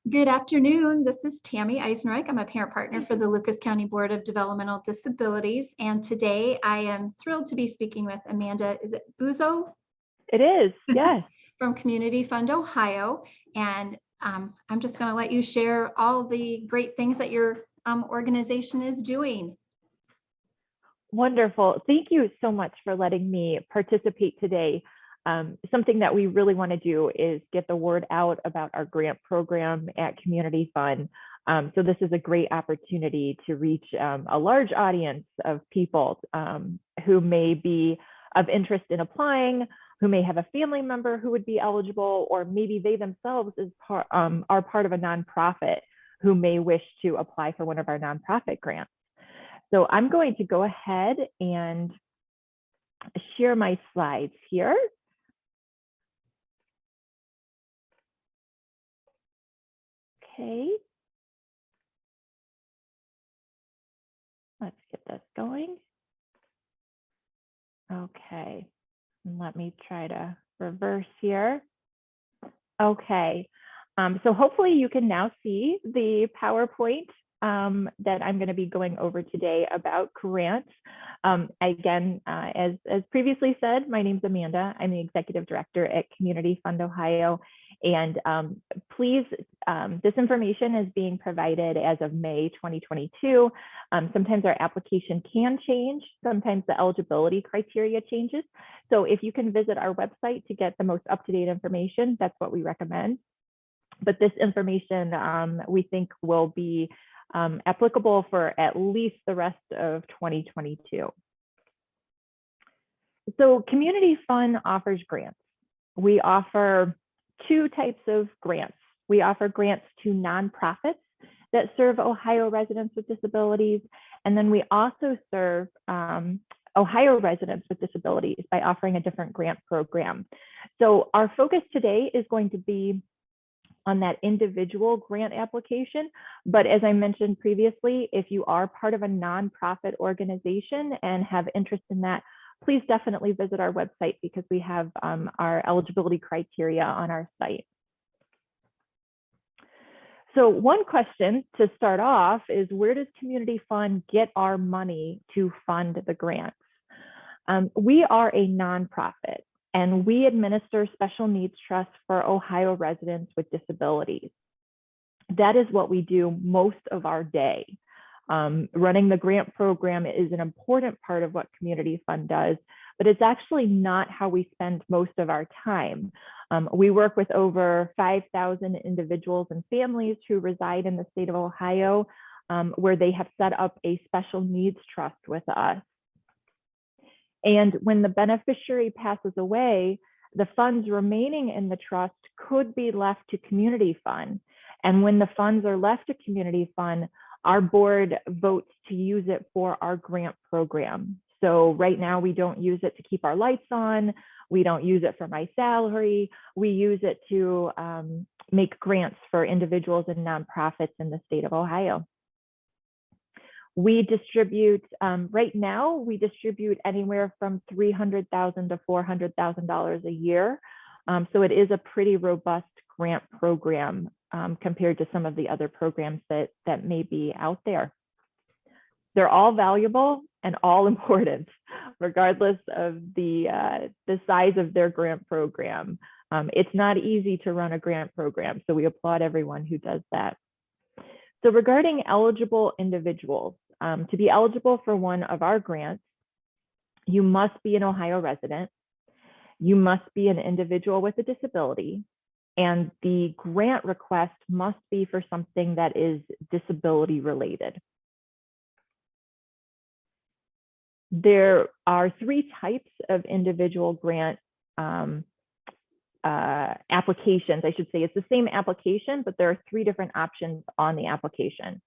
Good afternoon. This is Tammy Eisenreich. I'm a parent partner for the Lucas County Board of Developmental Disabilities. And today I am thrilled to be speaking with Amanda, is it Buzo? It is, yes. From Community Fund Ohio. And I'm just going to let you share all the great things that your organization is doing. Wonderful. Thank you so much for letting me participate today. Something that we really want to do is get the word out about our grant program at Community Fund. So this is a great opportunity to reach a large audience of people who may be of interest in applying, who may have a family member who would be eligible, or maybe they themselves are part of a nonprofit who may wish to apply for one of our nonprofit grants. So I'm going to go ahead and share my slides here. Okay. Let's get this going. Okay, and let me try to reverse here. Okay, so hopefully you can now see the PowerPoint that I'm going to be going over today about grants. Again, as previously said, my name's Amanda. I'm the Executive Director at Community Fund Ohio. And please, this information is being provided as of May 2022. Sometimes our application can change. Sometimes the eligibility criteria changes. So if you can visit our website to get the most up-to-date information, that's what we recommend. But this information we think will be applicable for at least the rest of 2022. So Community Fund offers grants. We offer two types of grants. We offer grants to nonprofits that serve Ohio residents with disabilities. And then we also serve Ohio residents with disabilities by offering a different grant program. So our focus today is going to be on that individual grant application. But as I mentioned previously, if you are part of a nonprofit organization and have interest in that, please definitely visit our website because we have our eligibility criteria on our site. So one question to start off is, where does Community Fund get our money to fund the grants? We are a nonprofit, and we administer special needs trusts for Ohio residents with disabilities. That is what we do most of our day. Running the grant program is an important part of what Community Fund does, but it's actually not how we spend most of our time. We work with over 5,000 individuals and families who reside in the state of Ohio, where they have set up a special needs trust with us. And when the beneficiary passes away, the funds remaining in the trust could be left to Community Fund. And when the funds are left to Community Fund, our board votes to use it for our grant program. So right now we don't use it to keep our lights on. We don't use it for my salary. We use it to make grants for individuals and nonprofits in the state of Ohio. We distribute, right now, we distribute anywhere from $300,000 to $400,000 a year. So it is a pretty robust grant program compared to some of the other programs that may be out there. They're all valuable and all important, regardless of the size of their grant program. It's not easy to run a grant program, so we applaud everyone who does that. So regarding eligible individuals, to be eligible for one of our grants, you must be an Ohio resident, you must be an individual with a disability, and the grant request must be for something that is disability related. There are three types of individual grant applications, I should say. It's the same application, but there are three different options on the application.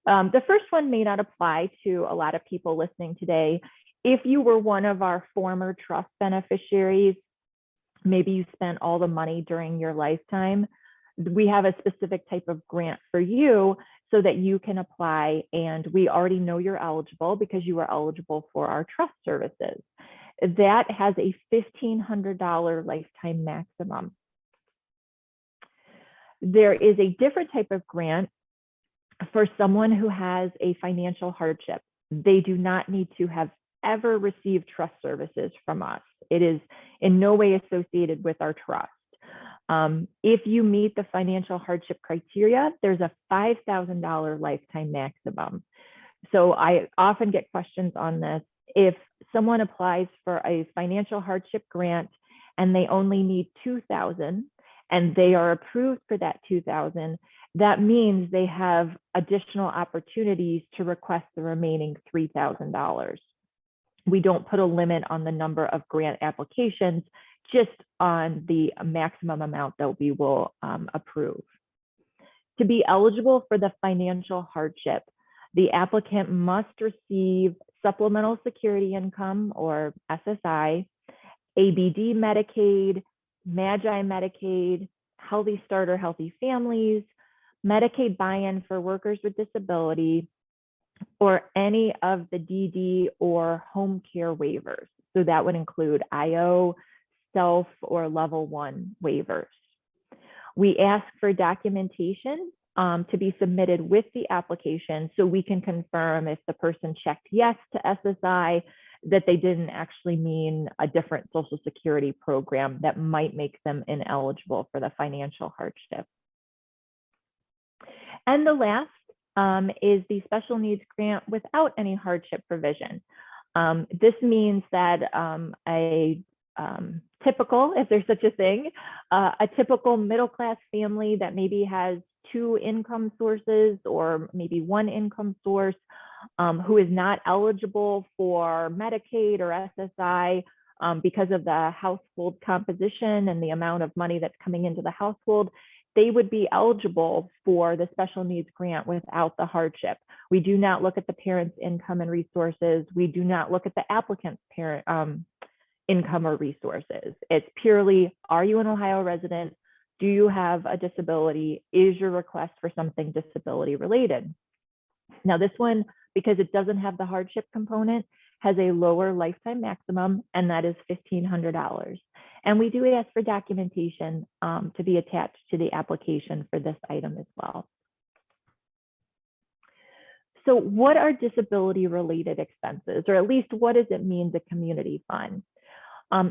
The first one may not apply to a lot of people listening today. If you were one of our former trust beneficiaries, maybe you spent all the money during your lifetime, we have a specific type of grant for you so that you can apply, and we already know you're eligible because you are eligible for our trust services. That has a $1,500 lifetime maximum. There is a different type of grant for someone who has a financial hardship. They do not need to have ever received trust services from us. It is in no way associated with our trust. If you meet the financial hardship criteria, there's a $5,000 lifetime maximum. So I often get questions on this. If someone applies for a financial hardship grant and they only need $2,000 and they are approved for that $2,000, that means they have additional opportunities to request the remaining $3,000. We don't put a limit on the number of grant applications, just on the maximum amount that we will approve. To be eligible for the financial hardship, the applicant must receive supplemental security income, or SSI, ABD Medicaid, Magi Medicaid, Healthy Starter Healthy Families, Medicaid buy-in for workers with disability, or any of the DD or home care waivers. So that would include IO, self, or level 1 waivers. We ask for documentation to be submitted with the application so we can confirm if the person checked yes to SSI, that they didn't actually mean a different Social Security program that might make them ineligible for the financial hardship. And the last is the special needs grant without any hardship provision. This means that a typical, if there's such a thing, a typical middle-class family that maybe has 2 income sources or maybe 1 income source, who is not eligible for Medicaid or SSI because of the household composition and the amount of money that's coming into the household, they would be eligible for the special needs grant without the hardship. We do not look at the parent's income and resources. We do not look at the applicant's parent income or resources. It's purely, are you an Ohio resident? Do you have a disability? Is your request for something disability related? Now this one, because it doesn't have the hardship component, has a lower lifetime maximum, and that is $1,500. And we do ask for documentation to be attached to the application for this item as well. So what are disability related expenses, or at least what does it mean to community fund?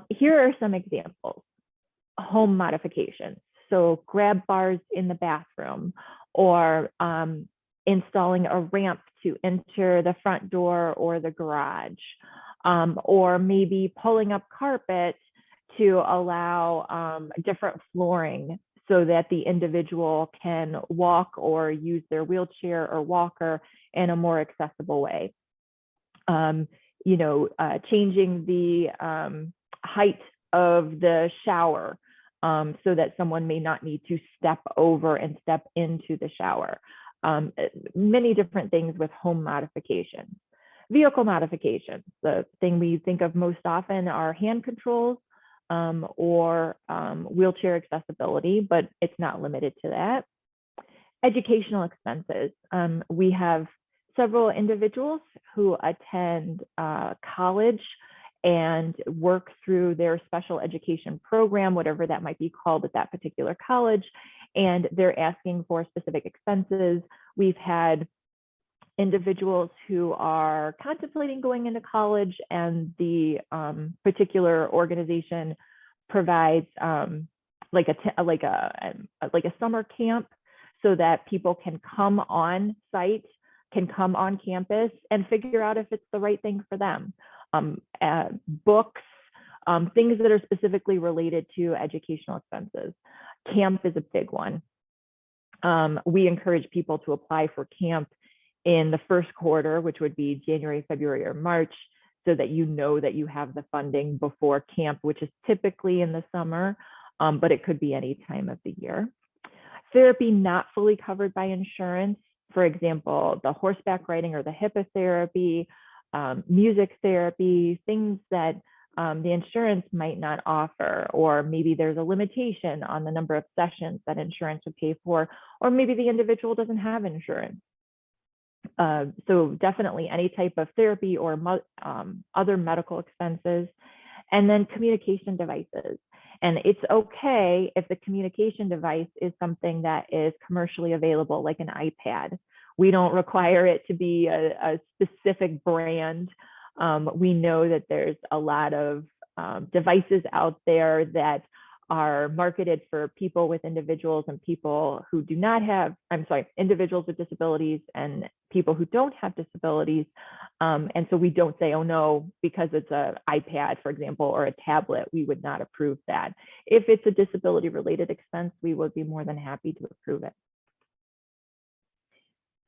Here are some examples. Home modifications. So grab bars in the bathroom, or installing a ramp to enter the front door or the garage, or maybe pulling up carpet to allow different flooring so that the individual can walk or use their wheelchair or walker in a more accessible way. Changing the height of the shower so that someone may not need to step over and step into the shower. Many different things with home modifications. Vehicle modifications, the thing we think of most often are hand controls or wheelchair accessibility, but it's not limited to that. Educational expenses. We have several individuals who attend college and work through their special education program, whatever that might be called at that particular college, and they're asking for specific expenses. We've had individuals who are contemplating going into college, and the particular organization provides like a summer camp so that people can come on site, can come on campus and figure out if it's the right thing for them. Books, things that are specifically related to educational expenses. Camp is a big one. We encourage people to apply for camp in the first quarter, which would be January, February, or March, so that you know that you have the funding before camp, which is typically in the summer, but it could be any time of the year. Therapy not fully covered by insurance, for example, the horseback riding or the HIPAA therapy, music therapy, things that the insurance might not offer, or maybe there's a limitation on the number of sessions that insurance would pay for, or maybe the individual doesn't have insurance. So definitely any type of therapy or other medical expenses. And then communication devices. And it's okay if the communication device is something that is commercially available, like an iPad. We don't require it to be a specific brand. We know that there's a lot of devices out there that are marketed for people with individuals and people who do not have, individuals with disabilities and people who don't have disabilities. And so we don't say, oh no, because it's an iPad, for example, or a tablet, we would not approve that. If it's a disability related expense, we would be more than happy to approve it.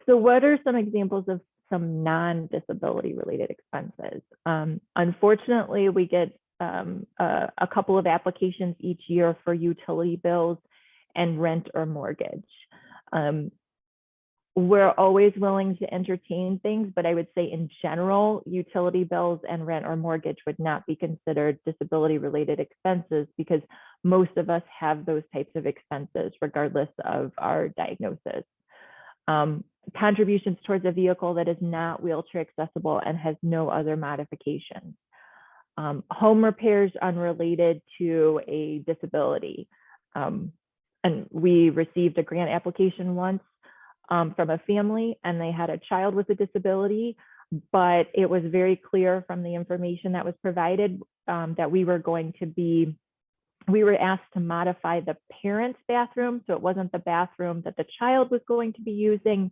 So what are some examples of some non-disability related expenses? Unfortunately, we get a couple of applications each year for utility bills and rent or mortgage. We're always willing to entertain things, but I would say in general, utility bills and rent or mortgage would not be considered disability related expenses because most of us have those types of expenses regardless of our diagnosis. Contributions towards a vehicle that is not wheelchair accessible and has no other modifications. Home repairs unrelated to a disability. And we received a grant application once from a family, and they had a child with a disability, but it was very clear from the information that was provided that we were asked to modify the parent's bathroom, so it wasn't the bathroom that the child was going to be using,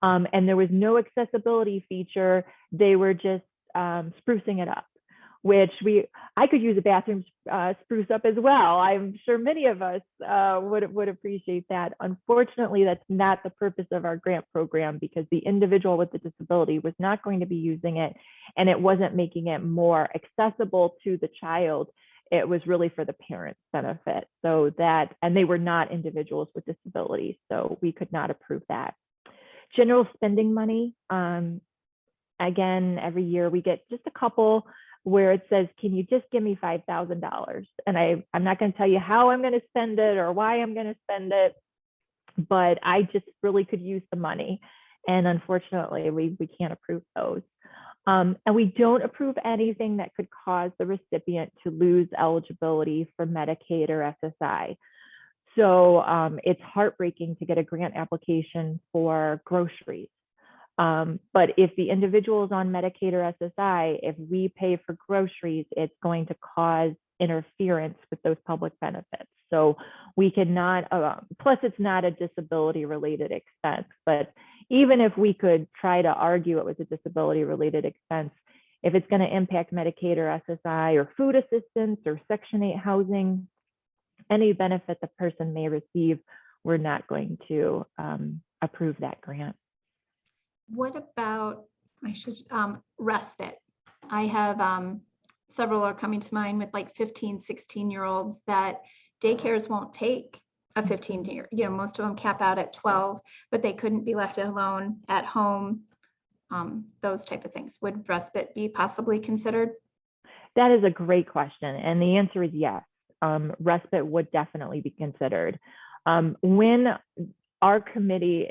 and there was no accessibility feature. They were just sprucing it up, which I could use a bathroom spruce up as well. I'm sure many of us would appreciate that. Unfortunately, that's not the purpose of our grant program because the individual with the disability was not going to be using it, and it wasn't making it more accessible to the child. It was really for the parents' benefit. And they were not individuals with disabilities, so we could not approve that. General spending money. Again, every year we get just a couple where it says, can you just give me $5,000? And I'm not going to tell you how I'm going to spend it or why I'm going to spend it, but I just really could use the money. And unfortunately, we can't approve those. And we don't approve anything that could cause the recipient to lose eligibility for Medicaid or SSI. So it's heartbreaking to get a grant application for groceries. But if the individual is on Medicaid or SSI, if we pay for groceries, it's going to cause interference with those public benefits. So we cannot, plus it's not a disability related expense, but even if we could try to argue it was a disability related expense, if it's going to impact Medicaid or SSI or food assistance or Section 8 housing, any benefit the person may receive, we're not going to approve that grant. What about, Respite? I have several are coming to mind with like 15, 16-year-olds that daycares won't take a 15-year, most of them cap out at 12, but they couldn't be left alone at home, those type of things. Would Respite be possibly considered? That is a great question. And the answer is yes. Respite would definitely be considered. When our committee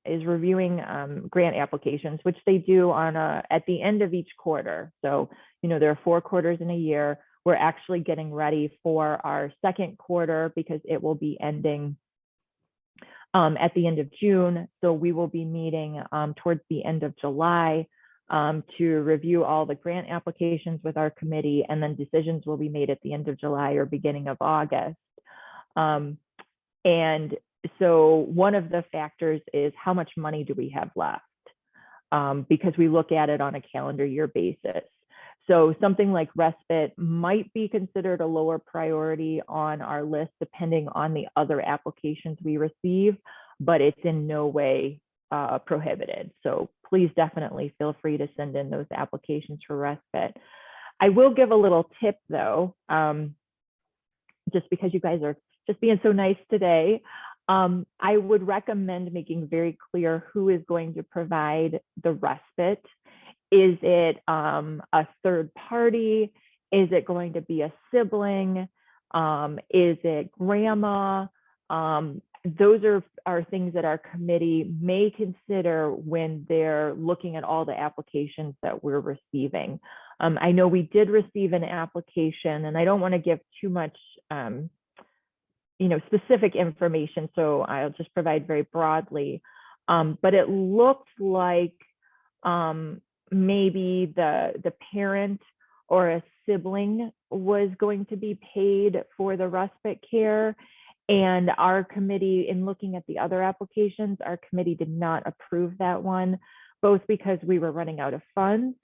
is reviewing grant applications, which they do at the end of each quarter. So, there are 4 quarters in a year. We're actually getting ready for our second quarter because it will be ending at the end of June. So we will be meeting towards the end of July to review all the grant applications with our committee, and then decisions will be made at the end of July or beginning of August. And so one of the factors is how much money do we have left? Because we look at it on a calendar year basis. So something like Respite might be considered a lower priority on our list depending on the other applications we receive, but it's in no way prohibited. So please definitely feel free to send in those applications for Respite. I will give a little tip though, just because you guys are just being so nice today. I would recommend making very clear who is going to provide the Respite. Is it a third party? Is it going to be a sibling? Is it grandma? Those are things that our committee may consider when they're looking at all the applications that we're receiving. I know we did receive an application, and I don't want to give too much specific information, so I'll just provide very broadly. But it looked like maybe the parent or a sibling was going to be paid for the respite care. And our committee, in looking at the other applications, our committee did not approve that one, both because we were running out of funds,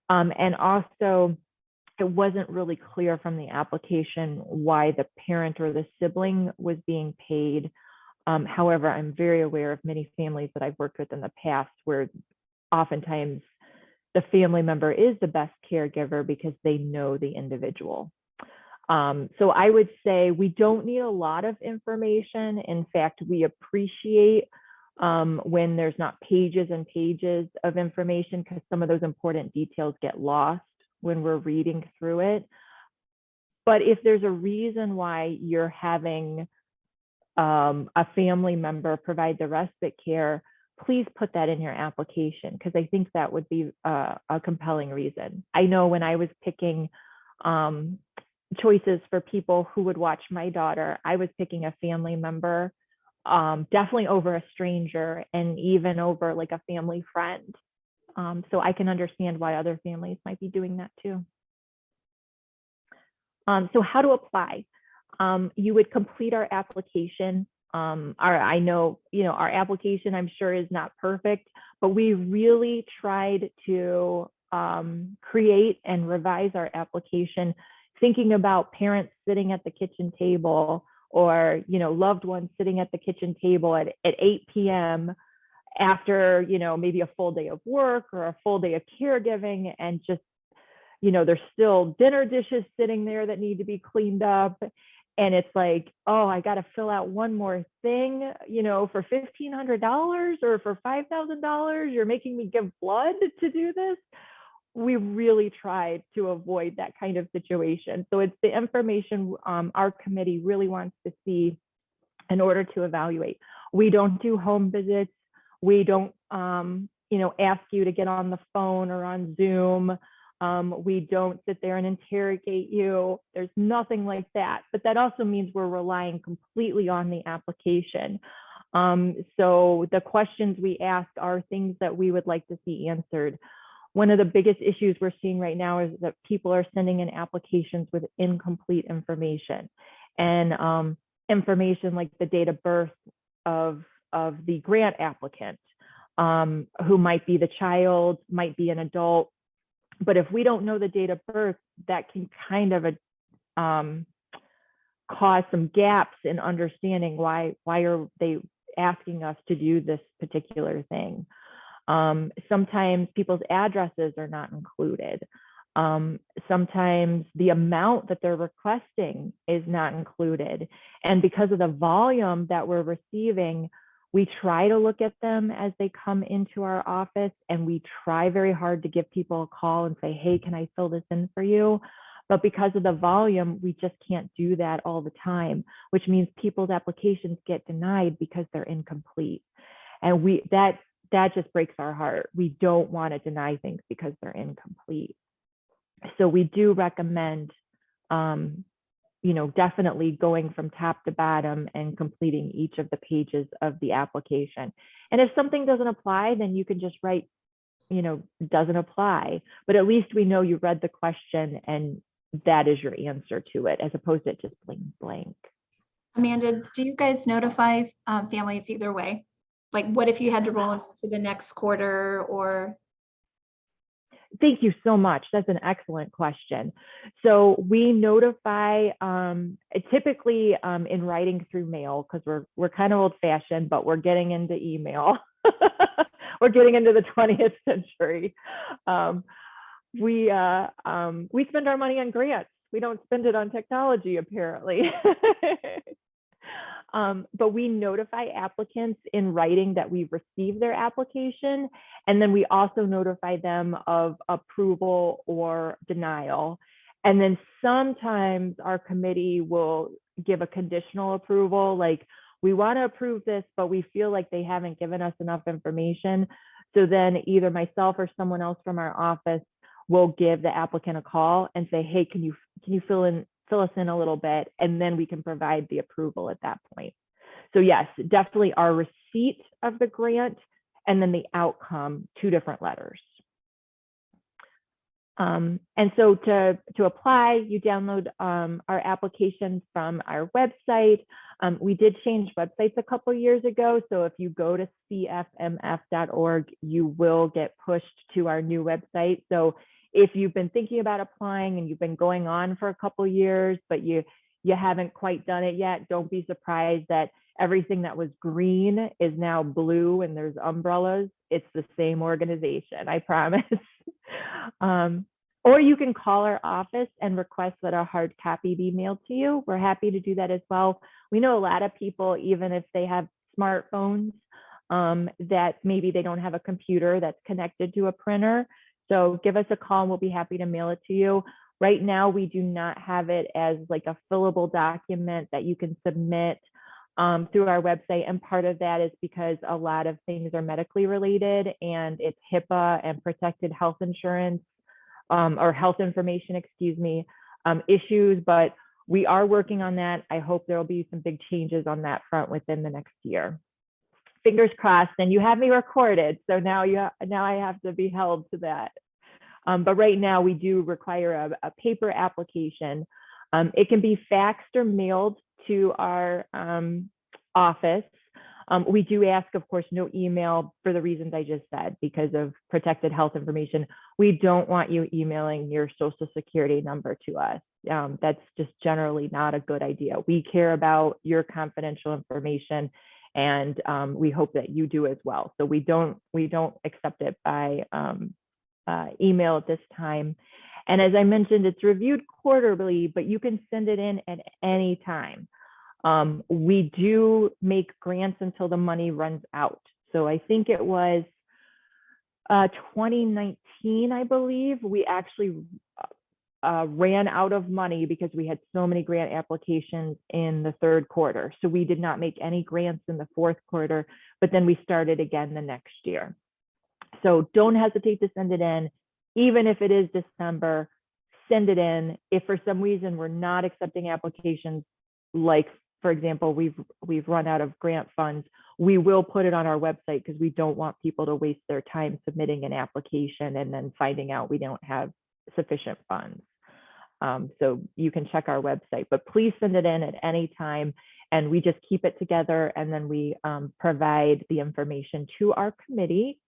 and also it wasn't really clear from the application why the parent or the sibling was being paid. However, I'm very aware of many families that I've worked with in the past where oftentimes the family member is the best caregiver because they know the individual. So I would say we don't need a lot of information. In fact, we appreciate when there's not pages and pages of information, because some of those important details get lost when we're reading through it. But if there's a reason why you're having a family member provide the respite care, please put that in your application, because I think that would be a compelling reason. I know when I was picking choices for people who would watch my daughter, I was picking a family member, definitely over a stranger, and even over like a family friend. So I can understand why other families might be doing that too. So how to apply? You would complete our application. I know, our application, I'm sure, is not perfect, but we really tried to create and revise our application, thinking about parents sitting at the kitchen table, or loved ones sitting at the kitchen table at 8 p.m. after maybe a full day of work or a full day of caregiving, and just there's still dinner dishes sitting there that need to be cleaned up, and it's like, oh, I got to fill out one more thing, for $1,500 or for $5,000, you're making me give blood to do this. We really tried to avoid that kind of situation. So it's the information our committee really wants to see in order to evaluate. We don't do home visits. We don't, ask you to get on the phone or on Zoom. We don't sit there and interrogate you. There's nothing like that. But that also means we're relying completely on the application. So the questions we ask are things that we would like to see answered. One of the biggest issues we're seeing right now is that people are sending in applications with incomplete information, and information like the date of birth of the grant applicant, who might be the child, might be an adult. But if we don't know the date of birth, that can kind of cause some gaps in understanding why are they asking us to do this particular thing. Sometimes people's addresses are not included. Sometimes the amount that they're requesting is not included. And because of the volume that we're receiving, we try to look at them as they come into our office, and we try very hard to give people a call and say, hey, can I fill this in for you? But because of the volume, we just can't do that all the time, which means people's applications get denied because they're incomplete. And that just breaks our heart. We don't want to deny things because they're incomplete. So we do recommend, definitely going from top to bottom and completing each of the pages of the application. And if something doesn't apply, then you can just write, doesn't apply. But at least we know you read the question and that is your answer to it, as opposed to just blank. Amanda, do you guys notify families either way? Like, what if you had to roll into the next quarter? Or Thank you so much. That's an excellent question. So we notify typically in writing through mail, because we're kind of old fashioned, but we're getting into email. We're getting into the 20th century. We spend our money on grants. We don't spend it on technology, apparently. But we notify applicants in writing that we've received their application, and then we also notify them of approval or denial. And then sometimes our committee will give a conditional approval, like, we want to approve this, but we feel like they haven't given us enough information. So then either myself or someone else from our office we'll give the applicant a call and say, hey, can you fill us in a little bit, and then we can provide the approval at that point. So yes, definitely our receipt of the grant and then the outcome, 2 different letters. And so to apply, you download our application from our website. We did change websites a couple years ago. So if you go to cfmf.org, you will get pushed to our new website. So if you've been thinking about applying and you've been going on for a couple years, but you haven't quite done it yet, don't be surprised that everything that was green is now blue and there's umbrellas. It's the same organization, I promise. Or you can call our office and request that a hard copy be mailed to you. We're happy to do that as well. We know a lot of people, even if they have smartphones, that maybe they don't have a computer that's connected to a printer. So give us a call and we'll be happy to mail it to you. Right now, we do not have it as like a fillable document that you can submit through our website. And part of that is because a lot of things are medically related and it's HIPAA and protected health insurance or health information, issues, but we are working on that. I hope there will be some big changes on that front within the next year. Fingers crossed, and you have me recorded, so now I have to be held to that. But right now we do require a paper application. It can be faxed or mailed to our office. We do ask, of course, no email for the reasons I just said, because of protected health information. We don't want you emailing your social security number to us. That's just generally not a good idea. We care about your confidential information, and we hope that you do as well. So we don't accept it by email at this time. And as I mentioned, it's reviewed quarterly, but you can send it in at any time. We do make grants until the money runs out. So I think it was 2019, I believe, we actually ran out of money because we had so many grant applications in the 3rd quarter. So we did not make any grants in the 4th quarter, but then we started again the next year. So don't hesitate to send it in. Even if it is December, send it in. If for some reason we're not accepting applications, like for example, we've run out of grant funds, we will put it on our website because we don't want people to waste their time submitting an application and then finding out we don't have sufficient funds. So you can check our website, but please send it in at any time, and we just keep it together, and then we provide the information to our committee.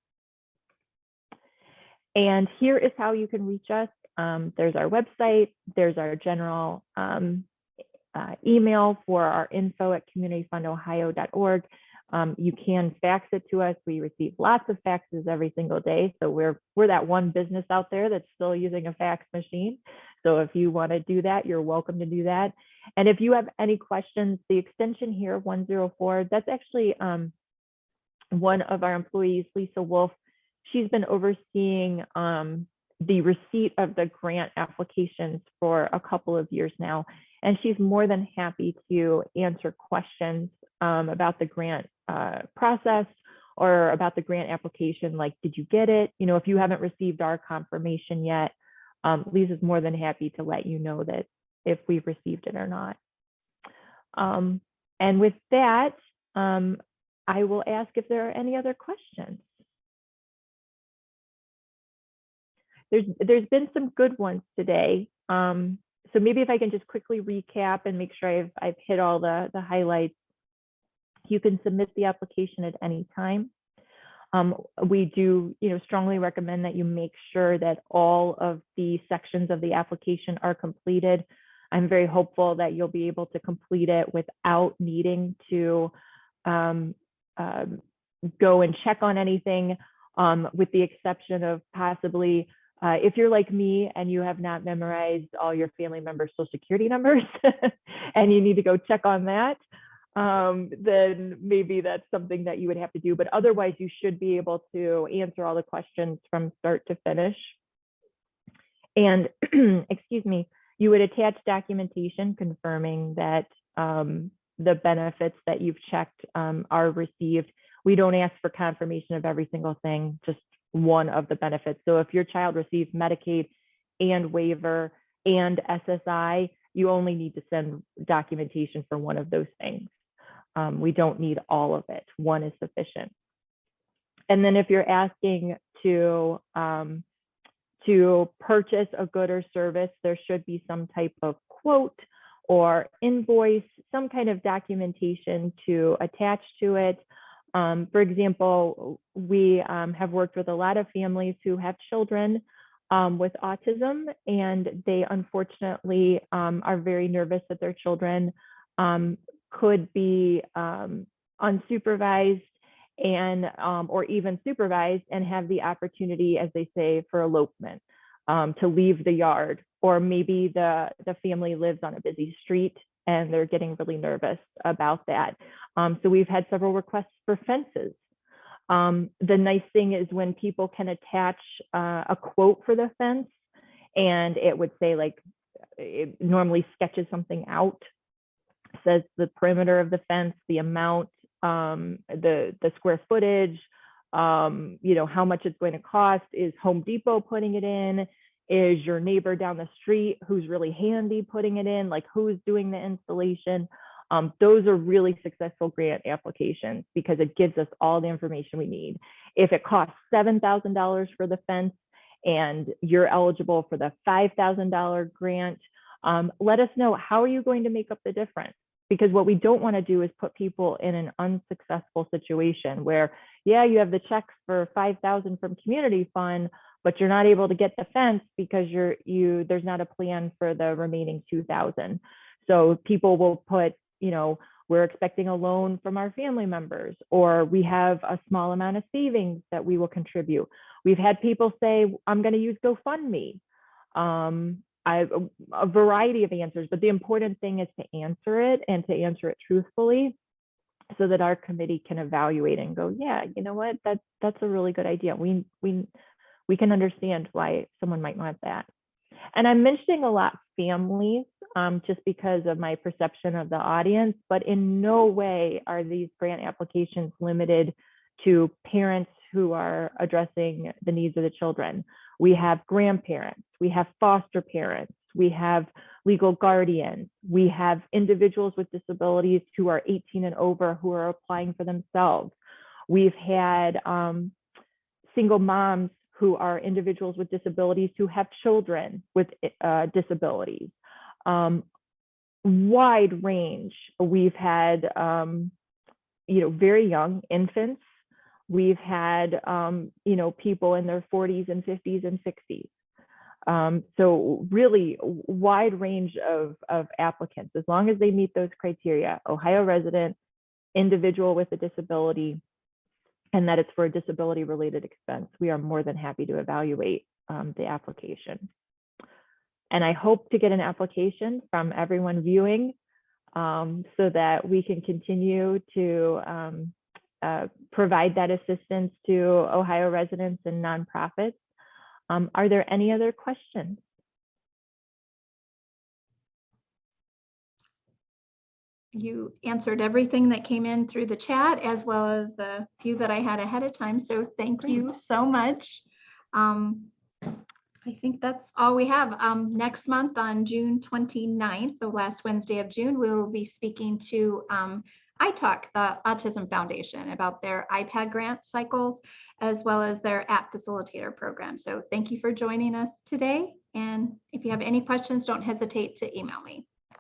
And here is how you can reach us. There's our website, there's our general email for our info@communityfundohio.org. You can fax it to us. We receive lots of faxes every single day. So we're that one business out there that's still using a fax machine. So if you want to do that, you're welcome to do that. And if you have any questions, the extension here, 104, that's actually one of our employees, Lisa Wolf. She's been overseeing the receipt of the grant applications for a couple of years now. And she's more than happy to answer questions about the grant process or about the grant application, like, did you get it? You know, if you haven't received our confirmation yet, Lisa's more than happy to let you know that if we've received it or not. And with that, I will ask if there are any other questions. There's been some good ones today. So maybe if I can just quickly recap and make sure I've hit all the highlights. You can submit the application at any time. We do, strongly recommend that you make sure that all of the sections of the application are completed. I'm very hopeful that you'll be able to complete it without needing to go and check on anything, with the exception of possibly if you're like me and you have not memorized all your family members' social security numbers and you need to go check on that, then maybe that's something that you would have to do. But otherwise, you should be able to answer all the questions from start to finish. And excuse me, you would attach documentation confirming that the benefits that you've checked are received. We don't ask for confirmation of every single thing, just one of the benefits. So if your child receives Medicaid and waiver and SSI, you only need to send documentation for one of those things. We don't need all of it. One is sufficient. And then if you're asking to purchase a good or service, there should be some type of quote or invoice, some kind of documentation to attach to it. For example, we have worked with a lot of families who have children with autism, and they unfortunately are very nervous that their children could be unsupervised and or even supervised and have the opportunity, as they say, for elopement, to leave the yard, or maybe the family lives on a busy street and they're getting really nervous about that. So we've had several requests for fences. The nice thing is when people can attach a quote for the fence, and it would say, like, it normally sketches something out, says the perimeter of the fence, the amount, the square footage, you know, how much it's going to cost. Is Home Depot putting it in? Is your neighbor down the street who's really handy putting it in? Like, who's doing the installation? Those are really successful grant applications because it gives us all the information we need. If it costs $7,000 for the fence and you're eligible for the $5,000 grant, let us know, how are you going to make up the difference? Because what we don't want to do is put people in an unsuccessful situation where, yeah, you have the checks for $5,000 from community fund, but you're not able to get the fence because there's not a plan for the remaining $2,000. So people will put, you know, we're expecting a loan from our family members, or we have a small amount of savings that we will contribute. We've had people say, I'm going to use GoFundMe. A variety of answers, but the important thing is to answer it, and to answer it truthfully, so that our committee can evaluate and go, yeah, you know what, that's a really good idea. We can understand why someone might want that. And I'm mentioning a lot families just because of my perception of the audience, but in no way are these grant applications limited to parents who are addressing the needs of the children. We have grandparents, we have foster parents, we have legal guardians, we have individuals with disabilities who are 18 and over who are applying for themselves. We've had single moms who are individuals with disabilities who have children with disabilities. Wide range. We've had, you know, very young infants. We've had, you know, people in their 40s and 50s and 60s. So really wide range of applicants, as long as they meet those criteria: Ohio resident, individual with a disability, and that it's for a disability related expense. We are more than happy to evaluate the application. And I hope to get an application from everyone viewing so that we can continue to provide that assistance to Ohio residents and nonprofits. Are there any other questions? You answered everything that came in through the chat, as well as the few that I had ahead of time. So thank you so much. I think that's all we have. Next month on June 29th, the last Wednesday of June, we will be speaking to iTalk, the Autism Foundation, about their iPad grant cycles, as well as their app facilitator program. So thank you for joining us today. And if you have any questions, don't hesitate to email me.